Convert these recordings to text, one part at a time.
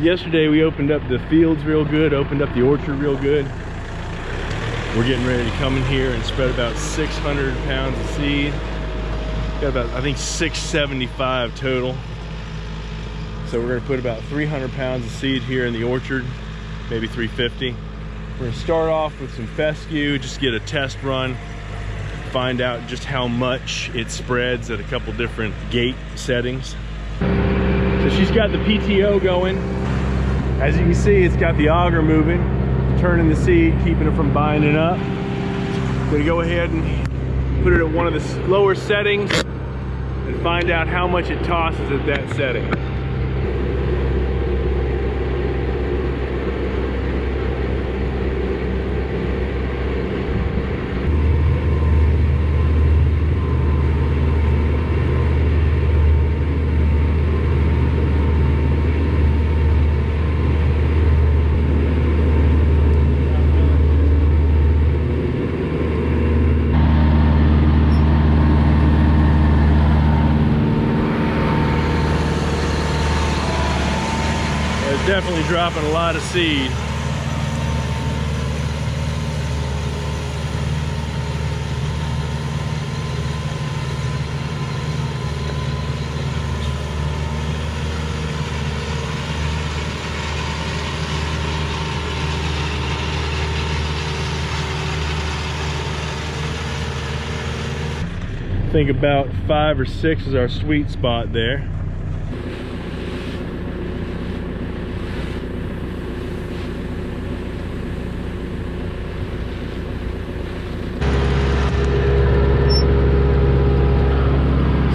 Yesterday we opened up the fields real good, opened up the orchard real good. We're getting ready to come in here and spread about 600 pounds of seed. Got about, I think, 675 total. So we're gonna put about 300 pounds of seed here in the orchard, maybe 350. We're gonna start off with some fescue, just get a test run, find out just how much it spreads at a couple different gate settings. So she's got the PTO going. As you can see, it's got the auger moving, turning the seed, keeping it from binding up. Gonna go ahead and put it at one of the lower settings and find out how much it tosses at that setting. Definitely dropping a lot of seed. I think about 5 or 6 is our sweet spot there.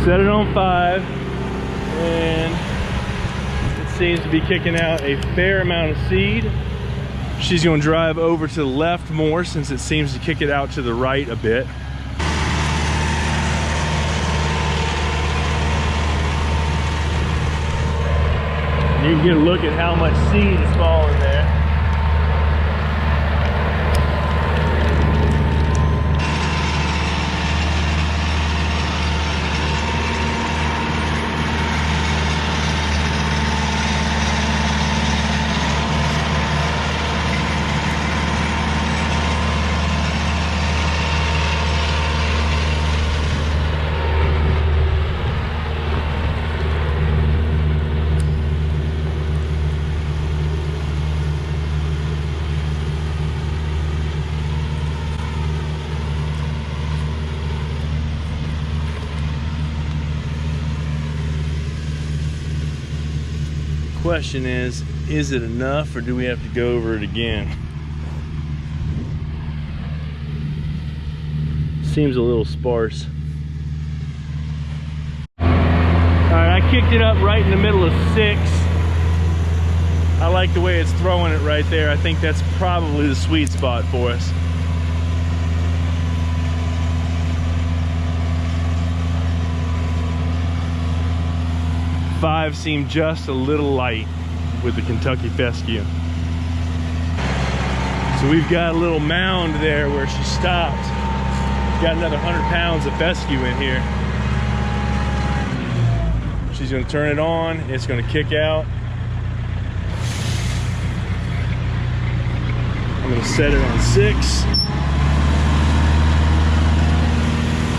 Set it on 5, and it seems to be kicking out a fair amount of seed. She's going to drive over to the left more since it seems to kick it out to the right a bit. You can get a look at how much seed is falling there. Question is it enough, or do we have to go over it again? Seems a little sparse. All right, I kicked it up right in the middle of 6. I like the way it's throwing it right there. I think that's probably the sweet spot for us. Five seemed just a little light with the Kentucky fescue. So we've got a little mound there where she stopped. Got another 100 pounds of fescue in here. She's gonna turn it on, it's gonna kick out. I'm gonna set it on 6.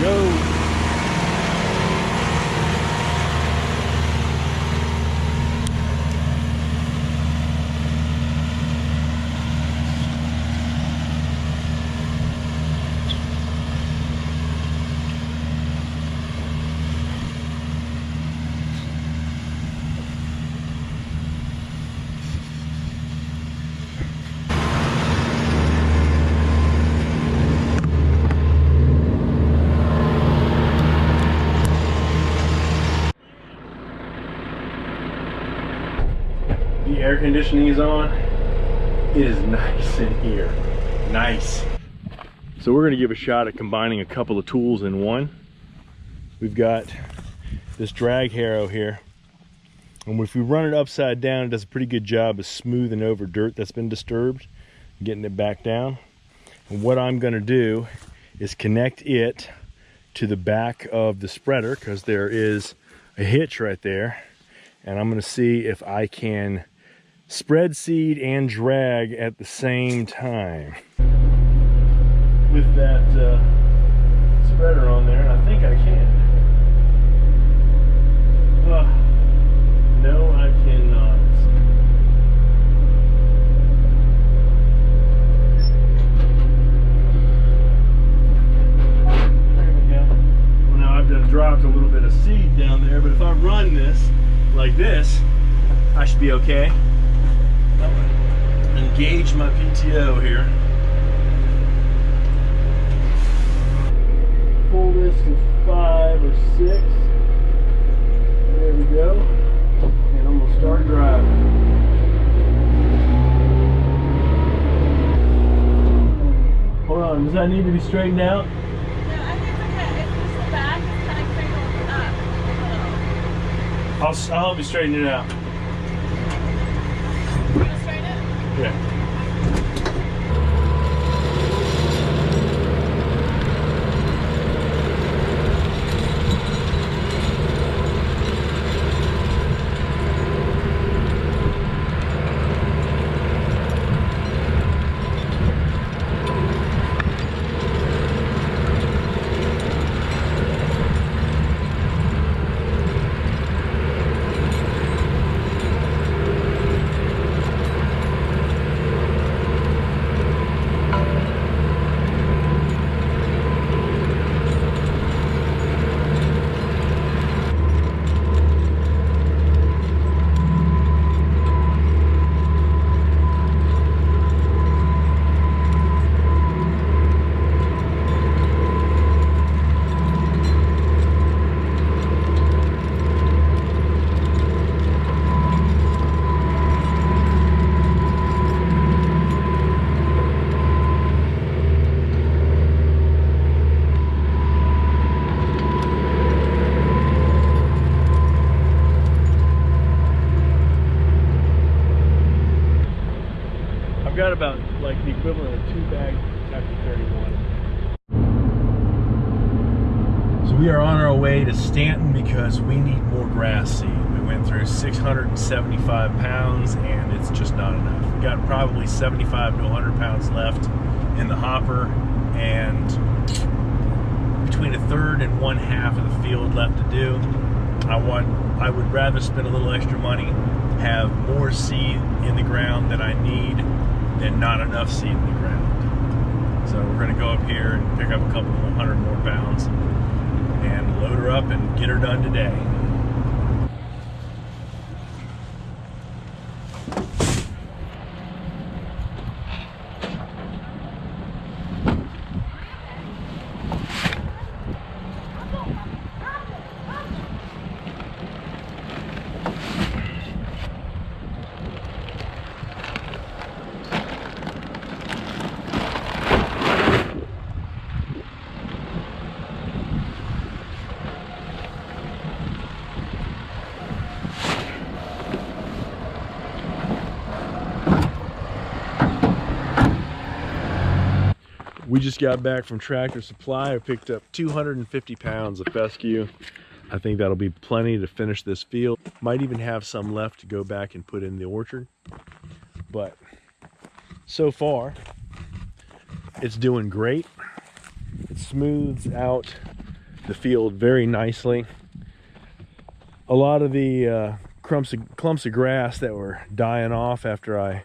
Go. The air conditioning is on. It is nice in here. Nice. So we're going to give a shot at combining a couple of tools in one. We've got this drag harrow here. And if we run it upside down, it does a pretty good job of smoothing over dirt that's been disturbed, getting it back down. And what I'm going to do is connect it to the back of the spreader, because there is a hitch right there. And I'm going to see if I can spread seed and drag at the same time. With that spreader on there, and I think I can. No, I cannot. There we go. Well, now I've just dropped a little bit of seed down there, but if I run this like this, I should be okay. Engage my PTO here. Pull this to 5 or 6. There we go. And I'm gonna start driving. Hold on, does that need to be straightened out? No, I think it's okay. It's just the back is kind of cradled up. I'll help you straighten it out. You want to straighten it? Yeah. Got about like the equivalent of 2 bags after 31. So we are on our way to Stanton because we need more grass seed. We went through 675 pounds and it's just not enough. We got probably 75 to 100 pounds left in the hopper and between a third and 1/2 of the field left to do. I would rather spend a little extra money, have more seed in the ground than I need, and not enough seed in the ground. So we're going to go up here and pick up a couple 100 more pounds and load her up and get her done today. We just got back from Tractor Supply. I picked up 250 pounds of fescue. I think that'll be plenty to finish this field. Might even have some left to go back and put in the orchard. But so far, it's doing great. It smooths out the field very nicely. A lot of the clumps of grass that were dying off after I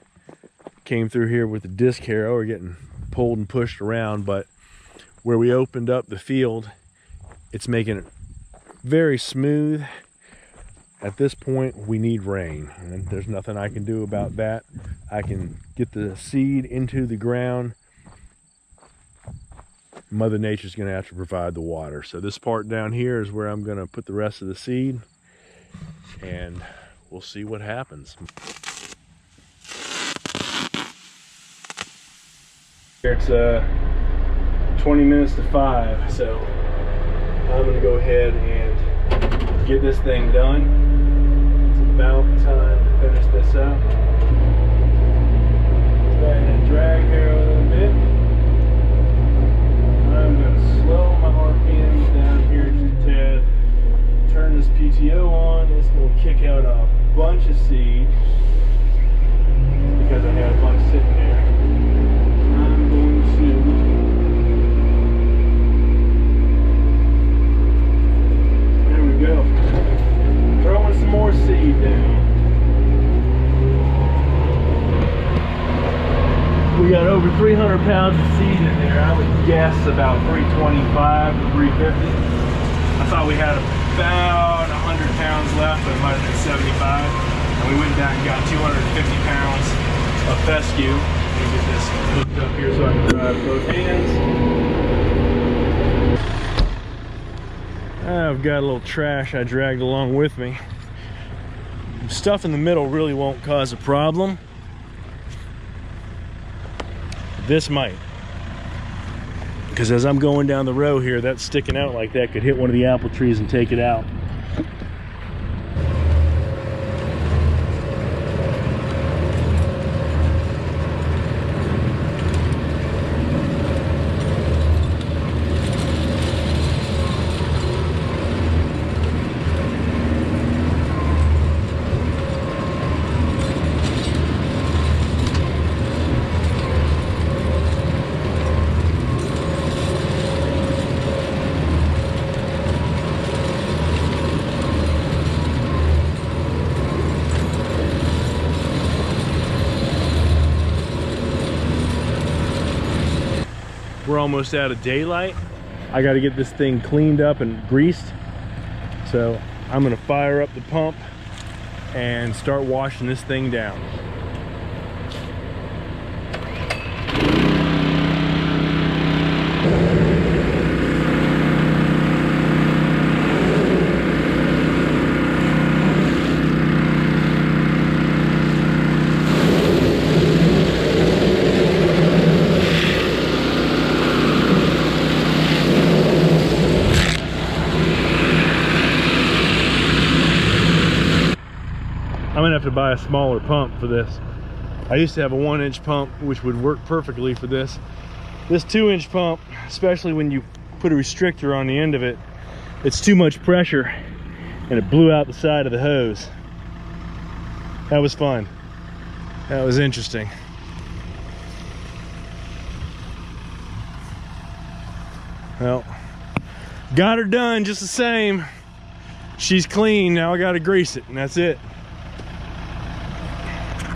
came through here with the disc harrow are getting pulled and pushed around, but where we opened up the field, it's making it very smooth. At this point, we need rain, and there's nothing I can do about that. I can get the seed into the ground. Mother Nature's going to have to provide the water. So this part down here is where I'm going to put the rest of the seed, and we'll see what happens. It's 20 minutes to 5, so I'm going to go ahead and get this thing done. It's about time to finish this up. Go ahead and drag here a little bit. I'm going to slow my RPMs down here just a tad. Turn this PTO on. It's going to kick out a bunch of seed. We got over 300 pounds of seed in there. I would guess about 325 to 350. I thought we had about 100 pounds left, but it might have been 75. And we went down and got 250 pounds of fescue. Let me get this hooked up here so I can dry with both hands. I've got a little trash I dragged along with me. Stuff in the middle really won't cause a problem. This might, because as I'm going down the row here, that's sticking out like that could hit one of the apple trees and take it out. We're almost out of daylight. I got to get this thing cleaned up and greased. So I'm gonna fire up the pump and start washing this thing down. I'm gonna have to buy a smaller pump for this. I used to have a 1-inch pump which would work perfectly for this. This 2-inch pump, especially when you put a restrictor on the end of it, it's too much pressure and it blew out the side of the hose. That was fun. That was interesting. Well, got her done just the same. She's clean. Now I gotta grease it and that's it.